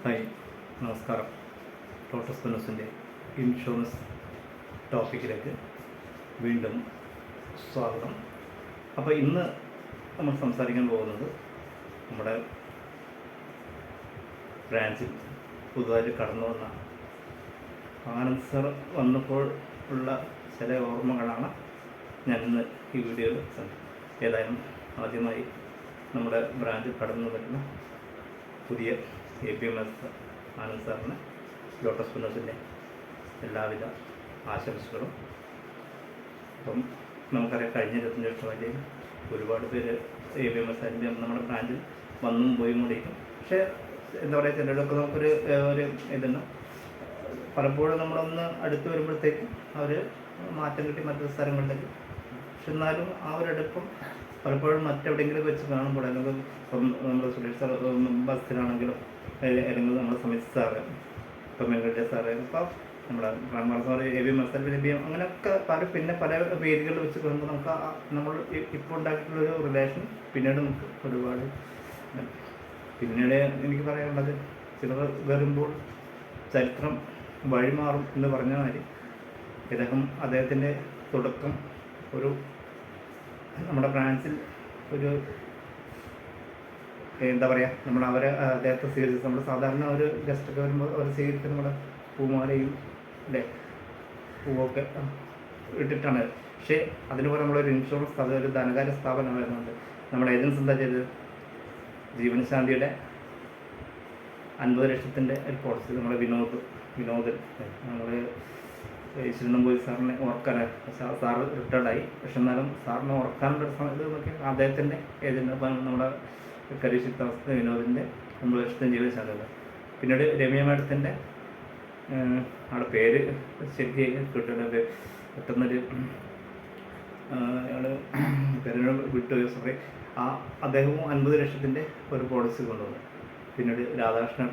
Hi, നമസ്കാരം. Lotus ബിസിനസ്സിൻ്റെ insurance ടോപ്പിക്കിലേക്ക് വീണ്ടും സ്വാഗതം. അപ്പോൾ ഇന്ന് നമ്മൾ സംസാരിക്കാൻ പോകുന്നത് നമ്മുടെ ബ്രാഞ്ചിൽ പുതുതായിട്ട് കടന്നു വന്ന ആനന്ദ് സർ വന്നപ്പോൾ ഉള്ള ചില ഓർമ്മകളാണ് ഞാനിന്ന് ഈ വീഡിയോയിൽ ഏതായാലും ആദ്യമായി നമ്മുടെ ബ്രാഞ്ചിൽ കടന്നു വരുന്ന പുതിയ APMS ആനന്ദ് സാറിന് ലോട്ടസ് ബിസിനസ്സിൻ്റെ എല്ലാവിധ ആശംസകളും. അപ്പം നമുക്കറിയാം, കഴിഞ്ഞ 25 വർഷമായിട്ട് ഒരുപാട് പേര് APMS നമ്മുടെ ബ്രാഞ്ചിൽ വന്നും പോയും കൊണ്ടിരിക്കും. പക്ഷേ എന്താ പറയുക, ചിലരൊക്കെ നമുക്കൊരു ഇതുണ്ട്. പലപ്പോഴും നമ്മളൊന്ന് അടുത്ത് വരുമ്പോഴത്തേക്കും അവർ മാറ്റം കിട്ടി മറ്റു സ്ഥലങ്ങളിലേക്ക്. പക്ഷെ എന്നാലും ആ ഒരു അടുപ്പം പലപ്പോഴും മറ്റെവിടെയെങ്കിലും വെച്ച് കാണുമ്പോൾ, അല്ലെങ്കിൽ ഇപ്പം നമ്മുടെ സുരേഷ് സാർ ബസ്സിലാണെങ്കിലും, അല്ലെങ്കിൽ നമ്മുടെ സമിത് സാറ്, ഇപ്പം വെങ്കടേഷ് സാറ്, ഇപ്പം നമ്മുടെ ബ്രഹ്മാർ സാറ്, APMS അങ്ങനെയൊക്കെ പല വേദികളിൽ വെച്ച് കാണുമ്പോൾ നമുക്ക് നമ്മൾ ഇപ്പോൾ ഉണ്ടാക്കിയിട്ടുള്ളൊരു റിലേഷൻ പിന്നീട് നമുക്ക് ഒരുപാട്. പിന്നീട് എനിക്ക് പറയാനുള്ളത്, ചിലർ വരുമ്പോൾ ചരിത്രം വഴിമാറും എന്ന് പറഞ്ഞ മാതിരി അദ്ദേഹത്തിൻ്റെ തുടക്കം ഒരു നമ്മുടെ ബ്രാഞ്ചിൽ ഒരു എന്താ പറയുക, അദ്ദേഹത്തെ സ്വീകരിച്ച് നമ്മൾ സാധാരണ ഒരു ഗസ്റ്റൊക്കെ വരുമ്പോൾ അവർ സ്വീകരിച്ച് നമ്മുടെ പൂമാലയും അല്ലേ പൂവൊക്കെ ഇട്ടിട്ടാണ്. പക്ഷേ അതിന് പോലെ നമ്മളൊരു ഇൻഷുറൻസ്, അതൊരു ധനകാര്യ സ്ഥാപനം വരുന്നുണ്ട്. നമ്മുടെ ഏജൻസ് എന്താ ചെയ്തത്, ജീവനശാന്തിയുടെ 50 ലക്ഷത്തിൻ്റെ ഒരു പോളിസി നമ്മുടെ വിനോദ് നമ്മൾ ഈശ്വരനമ്പൂരി സാറിനെ ഓർക്കാനായി, സാറ് റിട്ടയർഡായി. പക്ഷെ എന്നാലും സാറിനെ ഓർക്കാനുള്ളൊരു സമയത്ത് നോക്കി അദ്ദേഹത്തിൻ്റെ ഏജൻറ്റ് നമ്മുടെ കരീക്ഷിതാവസ്ഥ വിനോദിൻ്റെ 50 ലക്ഷത്തിന് ജീവനശാന്തി. പിന്നീട് രമ്യ മാഡത്തിൻ്റെ ആളുടെ പേര് ശരിക്കും കിട്ടുന്നത് പെട്ടെന്നൊരു അയാൾ പേരിനോട് വിട്ടുപോയി, സോറി. അദ്ദേഹവും 50 ലക്ഷത്തിൻ്റെ ഒരു പോളിസി കൊണ്ടുവന്നു. പിന്നീട് രാധാകൃഷ്ണൻ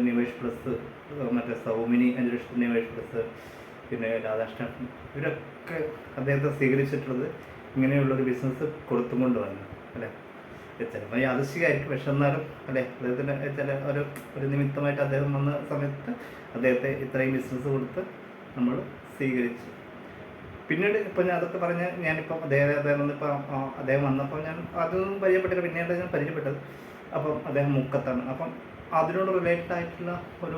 നിവേഷ് പ്ലസ്, മറ്റേ സൗമിനി 5 ലക്ഷത്തിൻ്റെ നിവേഷ് പ്ലസ്, പിന്നെ രാധാകൃഷ്ണൻ, ഇവരൊക്കെ അദ്ദേഹത്തെ സ്വീകരിച്ചിട്ടുള്ളത് ഇങ്ങനെയുള്ളൊരു ബിസിനസ് കൊടുത്തുകൊണ്ട് വന്നു അല്ലേ. ചിലപ്പോൾ യാദൃശ്ചികമായിരിക്കും, പക്ഷെ എന്നാലും അല്ലേ അദ്ദേഹത്തിൻ്റെ ചില ഒരു നിമിത്തമായിട്ട് അദ്ദേഹം വന്ന സമയത്ത് അദ്ദേഹത്തെ ഇത്രയും ബിസിനസ് കൊടുത്ത് നമ്മൾ സ്വീകരിച്ചു. പിന്നീട് ഇപ്പം ഞാൻ അതൊക്കെ പറഞ്ഞ് ഞാനിപ്പം അദ്ദേഹം വന്നപ്പോൾ ഞാൻ അതൊന്നും പരിചയപ്പെട്ടില്ല. പിന്നീട് ഞാൻ പരിചയപ്പെട്ടത് അപ്പം അദ്ദേഹം മുക്കത്താണ്. അപ്പം അതിനോട് റിലേറ്റഡ് ആയിട്ടുള്ള ഒരു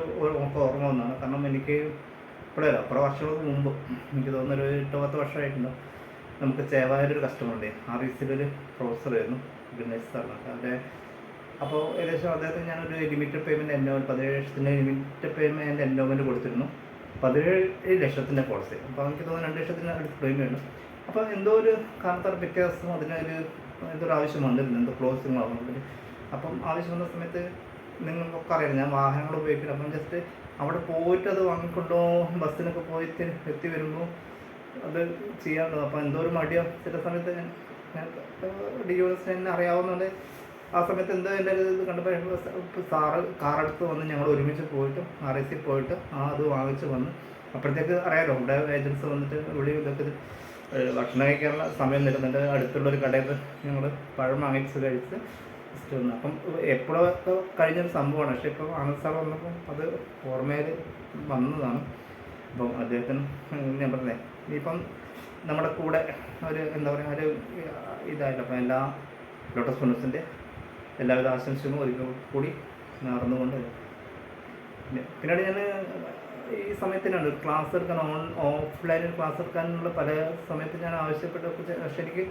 ഓർമ്മ ഒന്നാണ്. കാരണം എനിക്ക് ഇപ്പോഴല്ല, കുറേ വർഷങ്ങൾക്ക് മുമ്പ്, എനിക്ക് തോന്നുന്നൊരു 8-10 വർഷമായിട്ടുണ്ടോ, നമുക്ക് ചേവായൊരു കസ്റ്റമറുണ്ട്. RECയിലൊരു പ്രൊഫസറായിരുന്നു ഗണേഷ് സാറിന്. അപ്പോൾ ഏകദേശം അദ്ദേഹത്തിന് ഞാനൊരു ലിമിറ്റഡ് പേയ്മെൻറ്റ് എൻഡോമെൻറ്റ് 17 ലക്ഷത്തിൻ്റെ ലിമിറ്റഡ് പേയ്മെൻറ്റ് എൻഡോമെൻറ്റ് കൊടുത്തിരുന്നു. 17 ലക്ഷത്തിൻ്റെ പോളിസി. അപ്പോൾ എനിക്ക് തോന്നുന്നു 2 ലക്ഷത്തിന് അടുത്ത് ക്ലെയിം വേണം. അപ്പോൾ എന്തോ ഒരു കാരണത്താൽ പിറ്റേ ദിവസം എന്തൊരു ആവശ്യം വന്നിരുന്നു, എന്തോ ക്ലോസിങ് ആവുന്നതിൽ. അപ്പം ആവശ്യം വന്ന സമയത്ത് നിങ്ങൾക്കൊക്കെ അറിയാം, ഞാൻ വാഹനങ്ങൾ ഉപയോഗിക്കില്ല. അപ്പം ജസ്റ്റ് അവിടെ പോയിട്ട് അത് വാങ്ങിക്കൊണ്ടോ ബസ്സിനൊക്കെ പോയിട്ട് എത്തി വരുമ്പോൾ അത് ചെയ്യാനുള്ളത്. അപ്പോൾ എന്തോ ഒരു മടിയോ ചില സമയത്ത് ഞാൻ DOS എന്നെ അറിയാവുന്നത്. ആ സമയത്ത് എന്തോ എൻ്റെ ഇത് കണ്ടപ്പോൾ സാറ് കാറെടുത്ത് വന്ന് ഞങ്ങൾ ഒരുമിച്ച് പോയിട്ട് REC പോയിട്ട് അത് വാങ്ങിച്ച് വന്ന്. അപ്പോഴത്തേക്ക് അറിയാമല്ലോ, ഇവിടെ ഏജൻസ് വന്നിട്ട് ഇവിടെ ഇതൊക്കെ ഭക്ഷണം കഴിക്കാനുള്ള സമയം തരുന്നുണ്ട്. അടുത്തുള്ളൊരു കടയിൽ ഞങ്ങൾ പഴം വാങ്ങിച്ച് കഴിച്ച് ജസ്റ്റ് വന്നു. അപ്പം എപ്പോഴൊക്കെ കഴിഞ്ഞൊരു സംഭവമാണ്. പക്ഷേ ഇപ്പോൾ ആനന്ദ് സാർ വന്നപ്പോൾ അത് ഓർമ്മയിൽ വന്നതാണ്. അപ്പം അദ്ദേഹത്തിന് ഞാൻ പറഞ്ഞേ, ഇപ്പം നമ്മുടെ കൂടെ ഒരു എന്താ പറയുക, ഒരു ഇതായില്ല. അപ്പം എല്ലാ ലോട്ടസ് ബിസിനസ്സിൻ്റെ എല്ലാവിധ ആശംസകളും ഒരിക്കൽ കൂടി നടന്നുകൊണ്ട് പിന്നീട് ഞാൻ ഈ സമയത്തിനാണ് ഒരു ക്ലാസ് എടുക്കാൻ, ഓഫ്ലൈനിൽ ക്ലാസ് എടുക്കാനുള്ള പല സമയത്ത് ഞാൻ ആവശ്യപ്പെട്ട. പക്ഷെ എനിക്ക്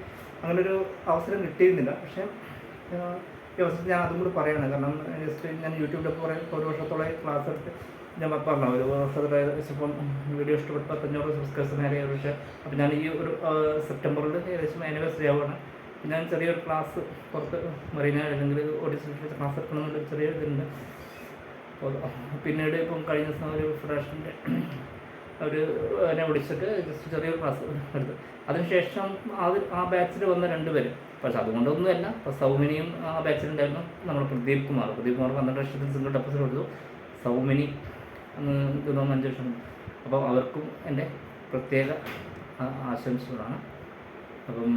അങ്ങനൊരു അവസരം കിട്ടിയിരുന്നില്ല. പക്ഷേ ഈ അവസരത്തിൽ ഞാൻ അതും കൂടി പറയുകയാണ്. കാരണം ജസ്റ്റ് ഞാൻ യൂട്യൂബിലൊക്കെ ഒരു വർഷത്തോളം ക്ലാസ് എടുത്ത് ഞാൻ പറഞ്ഞു, ഒരു വർഷത്തോളം ഏകദേശം ഇപ്പം വീഡിയോ ഇഷ്ടപ്പെട്ട് 500 സബ്സ്ക്രൈബേഴ്സ് നേരെ. പക്ഷേ അപ്പം ഞാൻ ഈ ഒരു സെപ്റ്റംബറിൽ ഏകദേശം ആനിവേഴ്സറി ആവുകയാണ്. ഞാൻ ചെറിയൊരു ക്ലാസ് പുറത്ത് മറീന അല്ലെങ്കിൽ ഓഡിഷൻ ക്ലാസ് എടുക്കണമെന്നുള്ളൊരു ചെറിയൊരു ഇതുണ്ട്. അപ്പോൾ പിന്നീട് ഇപ്പം കഴിഞ്ഞ ദിവസം ഒരു ഫെഡറേഷൻ്റെ എന്നെ വിളിച്ചിട്ട് ജസ്റ്റ് ചെറിയൊരു ക്ലാസ് എടുത്ത്. അതിനുശേഷം ആ ബാച്ചിൽ വന്ന 2 പേര്. പക്ഷെ അതുകൊണ്ടൊന്നുമല്ല, ഇപ്പോൾ സൗമിനിയും ആ ബാച്ചിലുണ്ടായിരുന്നു. നമ്മൾ പ്രദീപ് കുമാർ 12 ലക്ഷത്തിൽ സിംഗിൾ ഡെപ്പോസിറ്റ് കൊടുത്തു. സൗമിനി 5 ലക്ഷം. അപ്പോൾ അവർക്കും എൻ്റെ പ്രത്യേക ആശംസകളാണ്. അപ്പം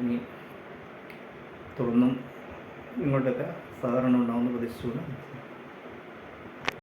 ഇനി തുടർന്നും നിങ്ങളുടെയൊക്കെ സഹകരണം ഉണ്ടാകുമെന്ന് പ്രതീക്ഷിച്ചുകൊണ്ട്